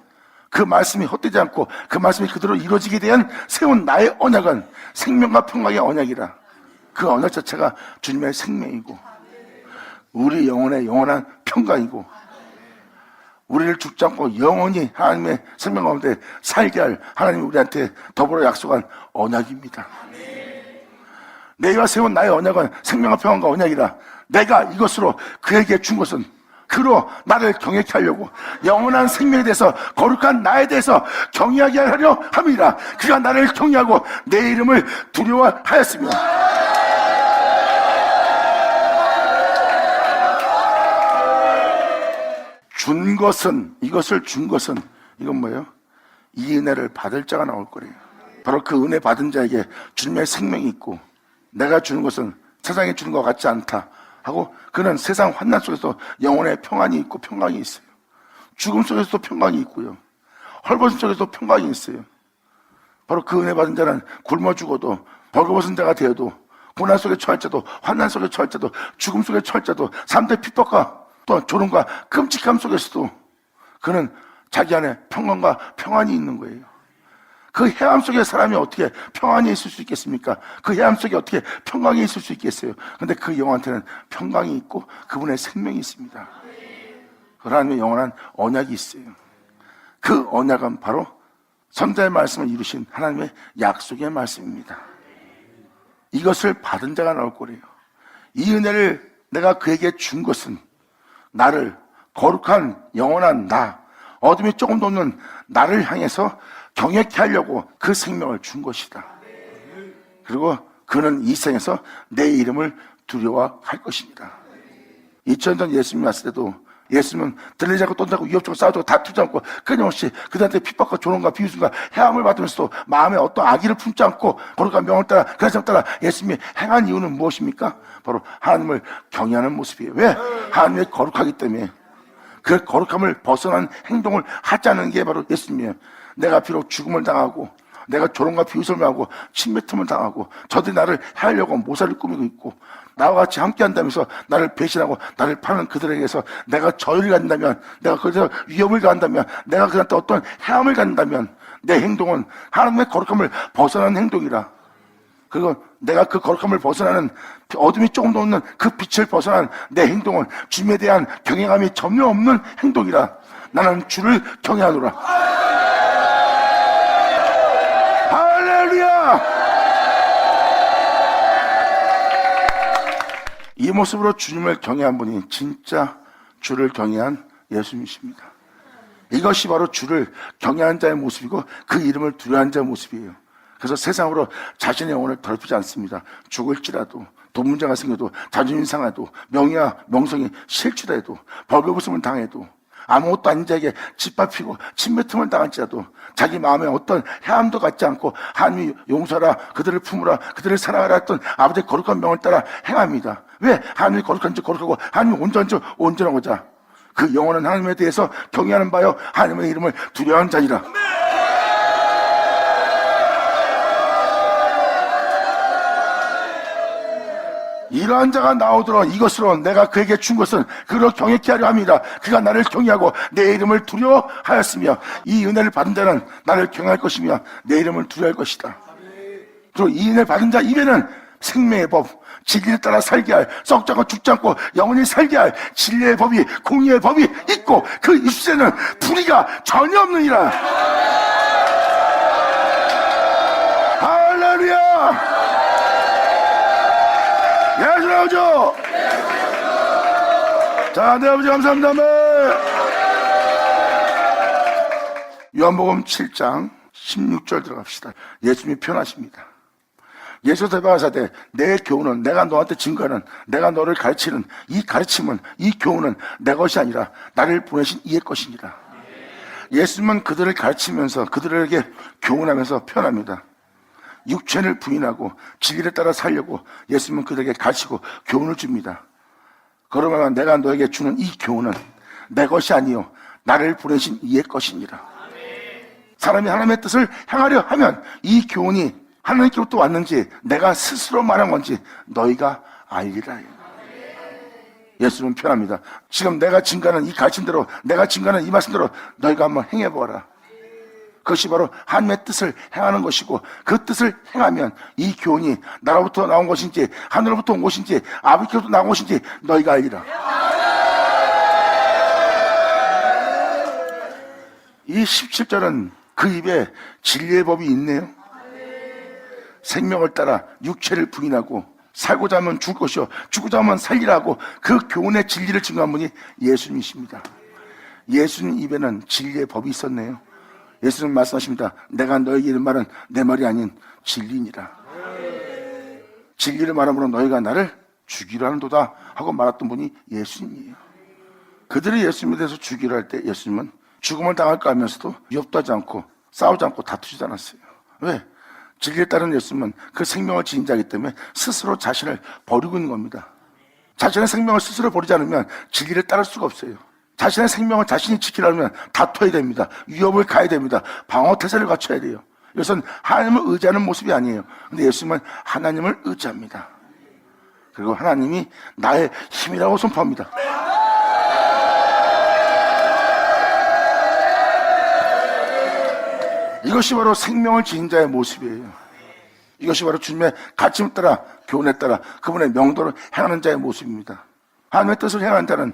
그 말씀이 헛되지 않고 그 말씀이 그대로 이루어지게 대한 세운 나의 언약은 생명과 평강의 언약이라. 그 언약 자체가 주님의 생명이고 우리 영혼의 영원한 평강이고 우리를 죽지 않고 영원히 하나님의 생명 가운데 살게 할 하나님이 우리한테 더불어 약속한 언약입니다. 내가 세운 나의 언약은 생명과 평안과 언약이라. 내가 이것으로 그에게 준 것은 그로 나를 경외케 하려고 영원한 생명에 대해서 거룩한 나에 대해서 경외하게 하려 함이라. 그가 나를 경외하고 내 이름을 두려워하였으며 준 것은, 이것을 준 것은 이건 뭐예요? 이 은혜를 받을 자가 나올 거래요. 바로 그 은혜 받은 자에게 주님의 생명이 있고 내가 주는 것은 세상에 주는 것 같지 않다 하고 그는 세상 환난 속에서 영혼의 평안이 있고 평강이 있어요. 죽음 속에서도 평강이 있고요. 헐벗은 속에서도 평강이 있어요. 바로 그 은혜 받은 자는 굶어 죽어도 벌거벗은 자가 되어도 고난 속에 처할 자도 환난 속에 처할 자도 죽음 속에 처할 자도 삶의 핍박과 또 조롱과 끔찍함 속에서도 그는 자기 안에 평강과 평안이 있는 거예요. 그 해암 속에 사람이 어떻게 평안이 있을 수 있겠습니까? 그 해암 속에 어떻게 평강이 있을 수 있겠어요? 근데 그 영혼한테는 평강이 있고 그분의 생명이 있습니다. 그 하나님의 영원한 언약이 있어요. 그 언약은 바로 선자의 말씀을 이루신 하나님의 약속의 말씀입니다. 이것을 받은 자가 나올 거래요. 이 은혜를 내가 그에게 준 것은 나를 거룩한 영원한 나, 어둠이 조금도 없는 나를 향해서 경외케 하려고 그 생명을 준 것이다. 그리고 그는 이 생에서 내 이름을 두려워할 것입니다. 2000년 전 예수님이 왔을 때도 예수님은 들리자고 떤다고 위협적으로 싸우자고 다투지 않고 끊임없이 그들한테 핍박과 조롱과 비웃음과 해함을 받으면서도 마음에 어떤 악의를 품지 않고 거룩한 명을 따라 그 말씀 따라 예수님이 행한 이유는 무엇입니까? 바로 하나님을 경외하는 모습이에요. 왜? 하나님이 거룩하기 때문에. 그 거룩함을 벗어난 행동을 하지 않는 게 바로 예수님이에요. 내가 비록 죽음을 당하고 내가 조롱과 비웃음을 하고 침뱉음을 당하고 저들이 나를 해하려고 모사를 꾸미고 있고 나와 같이 함께 한다면서 나를 배신하고 나를 파는 그들에게서 내가 저유를 갖는다면, 내가 그들에서 위협을 가한다면, 내가 그들한테 어떤 해함을 갖는다면 내 행동은 하나님의 거룩함을 벗어나는 행동이라. 그리고 내가 그 거룩함을 벗어나는 어둠이 조금도 없는 그 빛을 벗어난 내 행동은 주님에 대한 경외감이 전혀 없는 행동이라. 나는 주를 경외하노라. 할렐루야. 이 모습으로 주님을 경외한 분이 진짜 주를 경외한 예수님이십니다. 이것이 바로 주를 경외한 자의 모습이고 그 이름을 두려워하는 자의 모습이에요. 그래서 세상으로 자신의 영혼을 더럽히지 않습니다. 죽을지라도, 돈 문제가 생겨도, 자존심 상해도, 명예와 명성이 실추해도, 벌거벗음을 당해도, 아무것도 아닌 자에게 짓밟히고 침뱉음을 당할지라도 자기 마음에 어떤 해함도 갖지 않고 하나님이 용서하라, 그들을 품으라, 그들을 사랑하라 했던 아버지의 거룩한 명을 따라 행합니다. 왜? 하나님이 거룩한지 거룩하고 하나님이 온전한지 온전하고자 그 영원한 하나님에 대해서 경외하는 바요 하나님의 이름을 두려워하는 자니라. 이러한 자가 나오도록 이것으로 내가 그에게 준 것은 그를 경외케 하려 함이라. 그가 나를 경외하고 내 이름을 두려워하였으며 이 은혜를 받은 자는 나를 경외할 것이며 내 이름을 두려워할 것이다. 그리고 이 은혜를 받은 자 입에는 생명의 법, 진리를 따라 살게 할, 썩지 않고 죽지 않고 영원히 살게 할 진리의 법이, 공의의 법이 있고 그 입술에는 불의가 전혀 없느니라. 할렐루야. 예수 나오죠? 자, 네 아버지 감사합니다. 요한복음 7장 16절 들어갑시다. 예수님이 표현하십니다. 예수께서 대박하사대 내 교훈은, 내가 너한테 증거하는, 내가 너를 가르치는 이 가르침은, 이 교훈은 내 것이 아니라 나를 보내신 이의 것이니라. 예수님은 그들을 가르치면서 그들에게 교훈하면서 표현합니다. 육체를 부인하고 진리를 따라 살려고 예수님은 그들에게 가르치고 교훈을 줍니다. 그러면 내가 너에게 주는 이 교훈은 내 것이 아니요 나를 보내신 이의 것이니라. 사람이 하나님의 뜻을 행하려 하면 이 교훈이 하나님께로부터 왔는지 내가 스스로 말한 건지 너희가 알리라. 예수님은 표현합니다. 지금 내가 증거하는 이 가르침대로, 내가 증거하는 이 말씀대로 너희가 한번 행해보아라. 그것이 바로 하나님의 뜻을 행하는 것이고, 그 뜻을 행하면 이 교훈이 나로부터 나온 것인지 하늘로부터 온 것인지 아버지께로부터 나온 것인지 너희가 알리라. 이 17절은 그 입에 진리의 법이 있네요. 생명을 따라 육체를 부인하고 살고자 하면 죽을 것이요 죽고자 하면 살리라고 그 교훈의 진리를 증거한 분이 예수님이십니다. 예수님 입에는 진리의 법이 있었네요. 예수님 말씀하십니다. 내가 너에게 이른 말은 내 말이 아닌 진리니라. 진리를 말함으로 너희가 나를 죽이려 하는도다 하고 말했던 분이 예수님이에요. 그들이 예수님에 대해서 죽이려 할 때 예수님은 죽음을 당할까 하면서도 위협도 하지 않고 싸우지 않고 다투지도 않았어요. 왜? 진리에 따른 예수님은 그 생명을 지닌 자이기 때문에 스스로 자신을 버리고 있는 겁니다. 자신의 생명을 스스로 버리지 않으면 진리를 따를 수가 없어요. 자신의 생명을 자신이 지키려면 다퉈야 됩니다. 위협을 가해야 됩니다. 방어 태세를 갖춰야 돼요. 이것은 하나님을 의지하는 모습이 아니에요. 근데 예수님은 하나님을 의지합니다. 그리고 하나님이 나의 힘이라고 선포합니다. 이것이 바로 생명을 지닌 자의 모습이에요. 이것이 바로 주님의 가르침을 따라 교훈에 따라 그분의 명도를 행하는 자의 모습입니다. 하나님의 뜻을 행하는 자는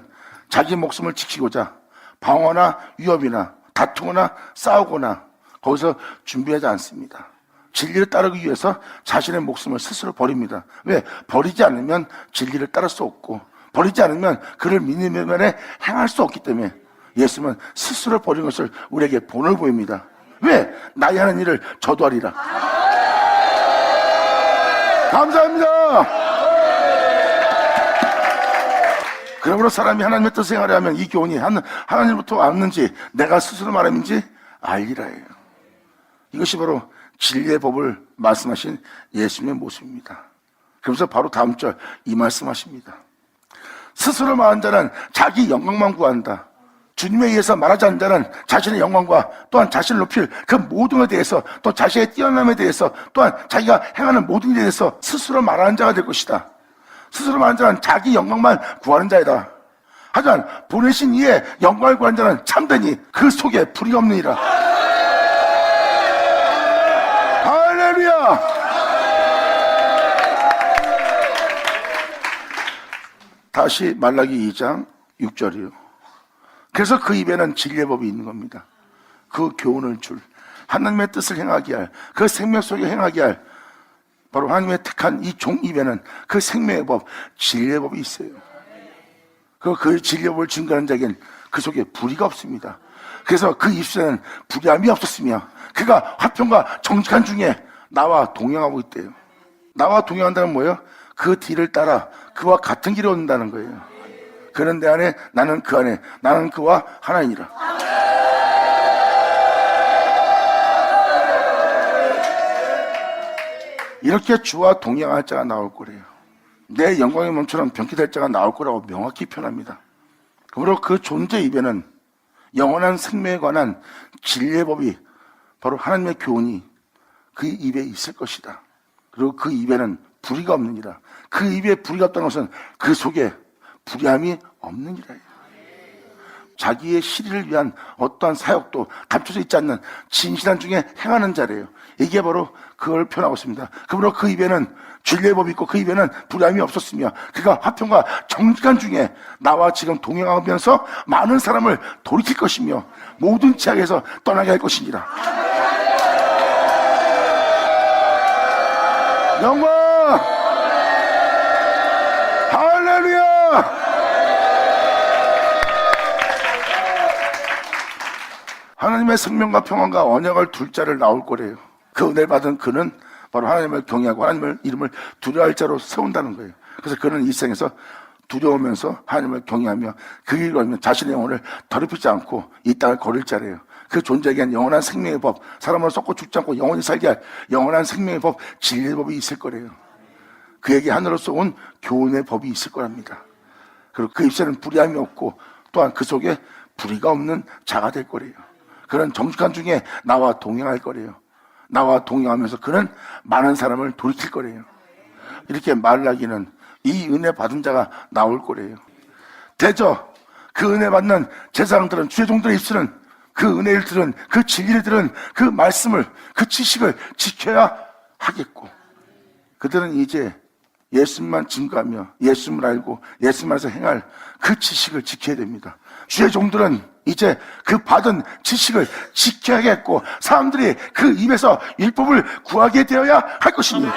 자기 목숨을 지키고자 방어나 위협이나 다투거나 싸우거나 거기서 준비하지 않습니다. 진리를 따르기 위해서 자신의 목숨을 스스로 버립니다. 왜? 버리지 않으면 진리를 따를 수 없고, 버리지 않으면 그를 믿는 면에 행할 수 없기 때문에 예수님은 스스로 버린 것을 우리에게 본을 보입니다. 왜? 나의 하는 일을 저도 하리라. 감사합니다. 그러므로 사람이 하나님의 뜻을 행하려 하면 이 교훈이 하나님부터 왔는지 내가 스스로 말함인지 알리라예요. 이것이 바로 진리의 법을 말씀하신 예수님의 모습입니다. 그러면서 바로 다음 절 이 말씀하십니다. 스스로 말한 자는 자기 영광만 구한다. 주님에 의해서 말하지 않는 자는 자신의 영광과 또한 자신을 높일 그 모든 것에 대해서, 또 자신의 뛰어남에 대해서, 또한 자기가 행하는 모든 일에 대해서 스스로 말하는 자가 될 것이다. 스스로 말하는 자는 자기 영광만 구하는 자이다. 하지만 보내신 이의 영광을 구하는 자는 참되니 그 속에 불이 없느니라. 할렐루야. 다시 말라기 2장 6절이요. 그래서 그 입에는 진리의 법이 있는 겁니다. 그 교훈을 줄, 하나님의 뜻을 행하게 할, 그 생명 속에 행하게 할 바로 하나님의 택한 이 종 입에는 그 생명의 법, 진리의 법이 있어요. 그 진리의 법을 증거하는 자에겐 그 속에 불의가 없습니다. 그래서 그 입술에는 불의함이 없었으며 그가 화평과 정직한 중에 나와 동행하고 있대요. 나와 동행한다는 뭐예요? 그 뒤를 따라 그와 같은 길을 얻는다는 거예요. 그는 내 안에, 나는 그 안에, 나는 그와 하나이니라. 이렇게 주와 동행할 자가 나올 거래요. 내 영광의 몸처럼 병기될 자가 나올 거라고 명확히 표현합니다. 그러므로 그 존재 입에는 영원한 생명에 관한 진리의 법이, 바로 하나님의 교훈이 그 입에 있을 것이다. 그리고 그 입에는 불의가 없느니라. 그 입에 불의가 없다는 것은 그 속에 불의함이 없느니라. 자기의 실의를 위한 어떠한 사역도 감춰져 있지 않는 진실한 중에 행하는 자래요. 이게 바로 그걸 표현하고 있습니다. 그러므로 그 입에는 진리의 법이 있고 그 입에는 불의함이 없었으며 그가 화평과 정직한 중에 나와 지금 동행하면서 많은 사람을 돌이킬 것이며 모든 죄악에서 떠나게 할 것이니라. 영광! 할렐루야! 하나님의 생명과 평안과 언약을 둘 자를 나올 거래요. 그 은혜를 받은 그는 바로 하나님을 경외하고 하나님의 이름을 두려워할 자로 세운다는 거예요. 그래서 그는 이 생에서 두려우면서 하나님을 경외하며 그 길을 걸으면 자신의 영혼을 더럽히지 않고 이 땅을 걸을 자래요. 그 존재에겐 영원한 생명의 법, 사람으로 썩고 죽지 않고 영원히 살게 할 영원한 생명의 법, 진리의 법이 있을 거래요. 그에게 하늘로서 온 교훈의 법이 있을 거랍니다. 그리고 그 입술은 불의함이 없고 또한 그 속에 불의가 없는 자가 될 거래요. 그는 정직한 중에 나와 동행할 거래요. 나와 동행하면서 그는 많은 사람을 돌이킬 거래요. 이렇게 말하기는 이 은혜 받은 자가 나올 거래요. 대저 그 은혜 받는 제사장들은, 주의 종들의 입술은 그 은혜를 들은, 그 진리를 들은 그 말씀을, 그 지식을 지켜야 하겠고, 그들은 이제 예수님만 증거하며 예수님을 알고 예수님만에서 행할 그 지식을 지켜야 됩니다. 주의 종들은 이제 그 받은 지식을 지켜야겠고, 사람들이 그 입에서 율법을 구하게 되어야 할 것입니다.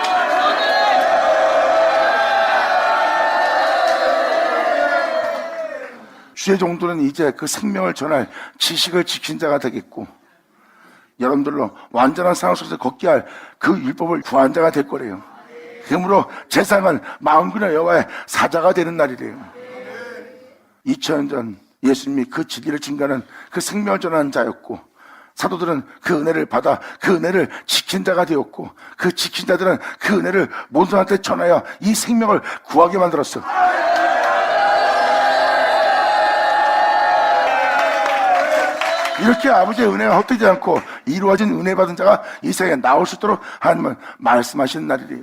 주의 종들은 이제 그 생명을 전할 지식을 지킨 자가 되겠고, 여러분들로 완전한 상황 속에서 걷게 할 그 율법을 구한 자가 될 거래요. 그러므로 제사장은 만군의 여호와의 사자가 되는 날이래요. 2000년 전 예수님이 그 진리를 증거하는 그 생명을 전하는 자였고, 사도들은 그 은혜를 받아 그 은혜를 지킨 자가 되었고, 그 지킨 자들은 그 은혜를 모든 사람한테 전하여 이 생명을 구하게 만들었어. 이렇게 아버지의 은혜가 헛되지 않고 이루어진 은혜 받은 자가 이 세상에 나올 수 있도록 하나님은 말씀하시는 날이래요.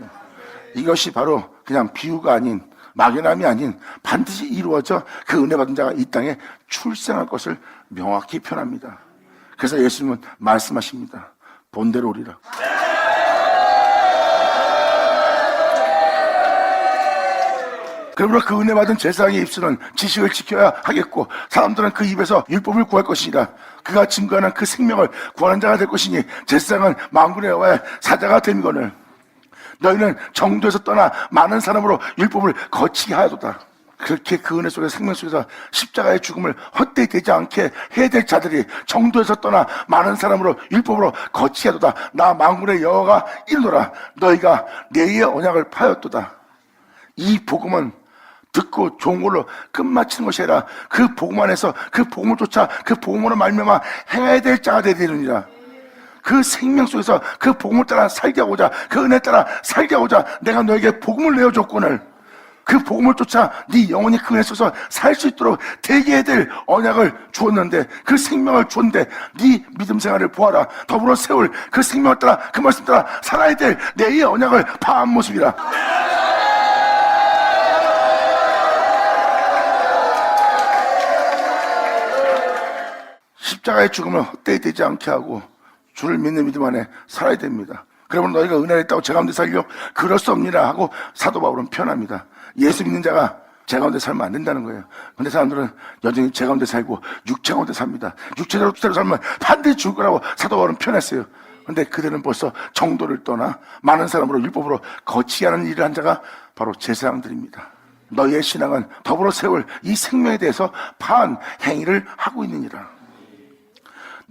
이것이 바로 그냥 비유가 아닌, 막연함이 아닌 반드시 이루어져 그 은혜 받은 자가 이 땅에 출생할 것을 명확히 표현합니다. 그래서 예수님은 말씀하십니다. 본대로 오리라. 그러므로 그 은혜 받은 제사장의 입술은 지식을 지켜야 하겠고, 사람들은 그 입에서 율법을 구할 것이니라. 그가 증거하는 그 생명을 구하는 자가 될 것이니 제사장은 만군의 여호와의 사자가 됨이거늘 너희는 정도에서 떠나 많은 사람으로 율법을 거치게 하여도다. 그렇게 그 은혜 속에, 생명 속에서 십자가의 죽음을 헛되이 되지 않게 해야 될 자들이 정도에서 떠나 많은 사람으로 율법으로 거치게 하도다. 나 만군의 여호와가 이르노라. 너희가 내의 언약을 파였도다. 이 복음은 듣고 좋은 걸로 끝마치는 것이 아니라 그 복음 안에서 그 복음을 쫓아 그 복음으로 말미암아 행해야 될 자가 되리느니라. 그 생명 속에서 그 복음을 따라 살게 하고자, 그 은혜 따라 살게 하고자 내가 너에게 복음을 내어줬거늘 그 복음을 쫓아 네 영혼이 그 은혜 속에서 살 수 있도록 되게 해야 될 언약을 주었는데, 그 생명을 주었는데 네 믿음 생활을 보아라. 더불어 세울 그 생명을 따라, 그 말씀 따라 살아야 될 내의 언약을 파한 모습이라. 십자가의 죽음을 헛되이 되지 않게 하고 주를 믿는 믿음 안에 살아야 됩니다. 그러면 너희가 은혜를 있다고 제 가운데 살려 그럴 수 없니라 하고 사도 바울은 표현합니다. 예수 믿는 자가 제 가운데 살면 안 된다는 거예요. 근데 사람들은 여전히 제 가운데 살고 육체 가운데 삽니다. 육체대로 살면 반드시 죽을 거라고 사도 바울은 표현했어요. 근데 그들은 벌써 정도를 떠나 많은 사람으로 율법으로 거치게 하는 일을 한 자가 바로 제사장들입니다. 너희의 신앙은 더불어 세울 이 생명에 대해서 파한 행위를 하고 있느니라.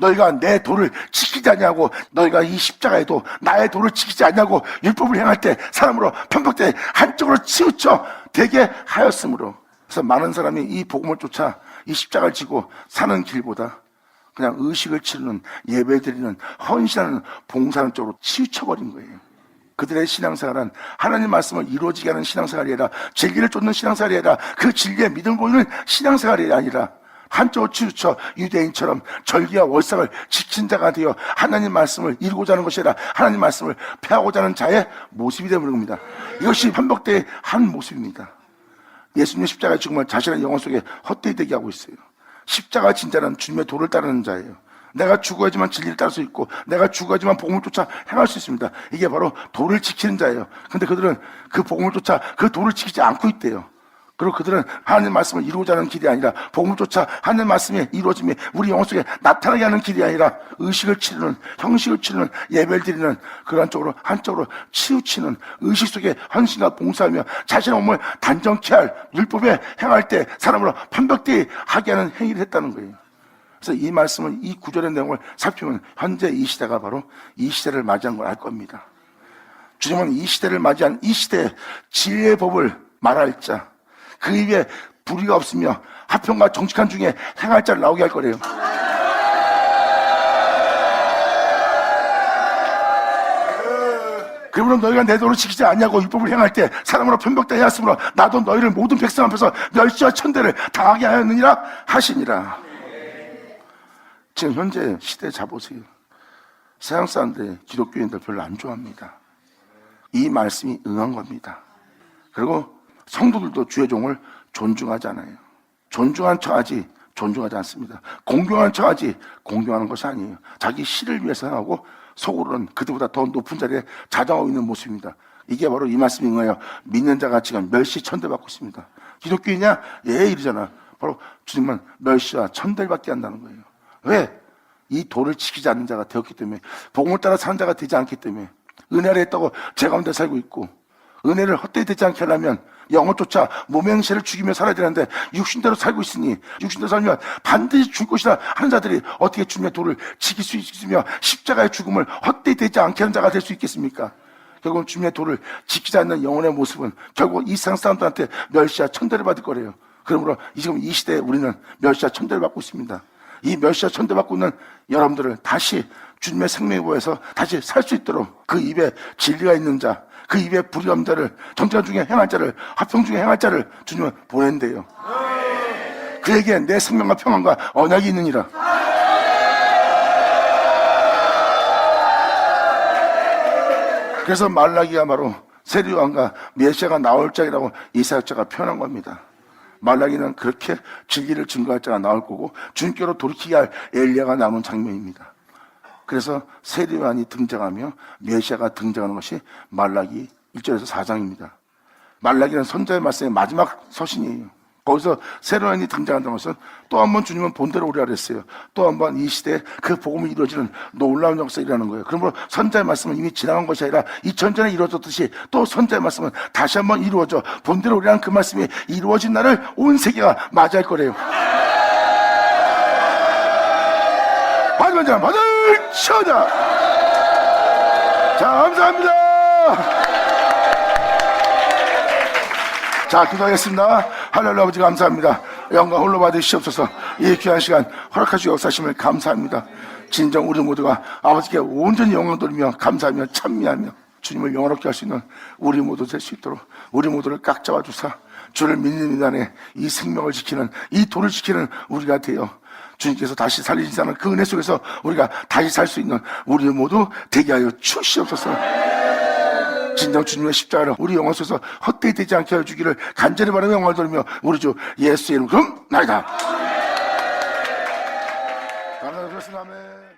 너희가 내 도를 지키지 않냐고, 너희가 이 십자가의 도, 나의 도를 지키지 않냐고 율법을 행할 때 사람으로 편박되게 한쪽으로 치우쳐 되게 하였으므로. 그래서 많은 사람이 이 복음을 쫓아 이 십자가를 지고 사는 길보다 그냥 의식을 치르는, 예배드리는, 헌신하는, 봉사하는 쪽으로 치우쳐버린 거예요. 그들의 신앙생활은 하나님 말씀을 이루어지게 하는 신앙생활이 아니라, 진리를 쫓는 신앙생활이 아니라, 그 진리의 믿음을 보이는 신앙생활이 아니라 한쪽으로 치우쳐 유대인처럼 절기와 월삭을 지킨 자가 되어 하나님 말씀을 이루고자 하는 것이 아니라 하나님 말씀을 폐하고자 하는 자의 모습이 되는 겁니다. 이것이 편박대의 한 모습입니다. 예수님의 십자가의 죽음을 자신의 영혼 속에 헛되이 되게 하고 있어요. 십자가 진자는 주님의 도를 따르는 자예요. 내가 죽어야지만 진리를 따를 수 있고, 내가 죽어야지만 복음을 쫓아 행할 수 있습니다. 이게 바로 도를 지키는 자예요. 근데 그들은 그 복음을 쫓아 그 도를 지키지 않고 있대요. 그리고 그들은 하나님 말씀을 이루고자 하는 길이 아니라, 복음을 쫓아 하나님 말씀이 이루어짐이 우리 영혼 속에 나타나게 하는 길이 아니라, 의식을 치르는, 형식을 치르는, 예배를 드리는 그런 쪽으로 한쪽으로 치우치는, 의식 속에 헌신과 봉사하며 자신의 몸을 단정케 할 율법에 행할 때 사람으로 편박되게 하게 하는 행위를 했다는 거예요. 그래서 이 말씀을, 이 구절의 내용을 살피면 현재 이 시대가 바로 이 시대를 맞이한 걸 알 겁니다. 주님은 이 시대를 맞이한 이 시대의 진리의 법을 말할 자, 그 입에 불의가 없으며 하평과 정직한 중에 행할 자를 나오게 할 거래요. 그러므로 너희가 내 도를 지키지 않냐고 율법을 행할 때 사람으로 편벽되게 하였으므로 나도 너희를 모든 백성 앞에서 멸시와 천대를 당하게 하였느니라 하시니라. 지금 현재 시대 잡으세요. 서양 사람들이 기독교인들 별로 안 좋아합니다. 이 말씀이 응한 겁니다. 그리고 성도들도 주의 종을 존중하지 않아요. 존중한 척하지 존중하지 않습니다. 공경한 척하지 공경하는 것이 아니에요. 자기 실을 위해서 하고 속으로는 그들보다 더 높은 자리에 자장하고 있는 모습입니다. 이게 바로 이 말씀인 거예요. 믿는 자가 지금 멸시 천대받고 있습니다. 기독교이냐? 예, 이러잖아. 바로 주님은 멸시와 천대를 받게 한다는 거예요. 왜? 이 도를 지키지 않는 자가 되었기 때문에, 복음을 따라 사는 자가 되지 않기 때문에, 은혜를 했다고 제 가운데 살고 있고, 은혜를 헛되이 되지 않게 하려면 영혼조차 몸의 행실을 죽이며 살아야 되는데 육신대로 살고 있으니, 육신대로 살면 반드시 죽을 것이다 하는 자들이 어떻게 주님의 도를 지킬 수 있으며 십자가의 죽음을 헛되이 되지 않게 하는 자가 될 수 있겠습니까? 결국은 주님의 도를 지키지 않는 영혼의 모습은 결국 이 세상 사람들한테 멸시와 천대를 받을 거래요. 그러므로 지금 이 시대에 우리는 멸시와 천대를 받고 있습니다. 이 멸시와 천대 받고 있는 여러분들을 다시 주님의 생명에 보여서 다시 살 수 있도록 그 입에 진리가 있는 자, 그 입에 불의한 자를, 정죄 중에 행할 자를, 합성 중에 행할 자를 주님은 보낸대요. 그에게 내 생명과 평안과 언약이 있느니라. 그래서 말라기가 바로 세리요한과 메시아가 나올 자이라고 이사야자가 표현한 겁니다. 말라기는 그렇게 진리를 증거할 자가 나올 거고 주님께로 돌이키게 할 엘리야가 나오는 장면입니다. 그래서 세리요한이 등장하며 메시아가 등장하는 것이 말라기 1절에서 4장입니다. 말라기는 선자의 말씀의 마지막 서신이에요. 거기서 세리요한이 등장한다는 것은 또 한 번 주님은 본대로 오리라 그랬어요. 또 한 번 이 시대에 그 복음이 이루어지는 놀라운 역사가 일어나는 거예요. 그러므로 선자의 말씀은 이미 지나간 것이 아니라 2000년 전에 이루어졌듯이 또 선자의 말씀은 다시 한번 이루어져 본대로 오리라는 그 말씀이 이루어진 날을 온 세계가 맞이할 거래요. 받으면 자 받을 쳐자. 자, 감사합니다. 자, 기도하겠습니다. 하늘의 아버지 감사합니다. 영광 홀로 받으시옵소서. 이 귀한 시간 허락하시고 역사하심을 감사합니다. 진정 우리 모두가 아버지께 온전히 영광 돌리며 감사하며 찬미하며 주님을 영원롭게 할 수 있는 우리 모두 될 수 있도록 우리 모두를 꽉 잡아주사 주를 믿는 인간의 이 생명을 지키는, 이 도를 지키는 우리가 되어 주님께서 다시 살리시는 그 은혜 속에서 우리가 다시 살 수 있는 우리 모두 되게 하여 주시옵소서. 진정 주님의 십자가를 우리 영혼 속에서 헛되이 되지 않게 하여 주기를 간절히 바라며 영광을 돌리며 우리 주 예수의 이름으로 나이다. 감사합니다.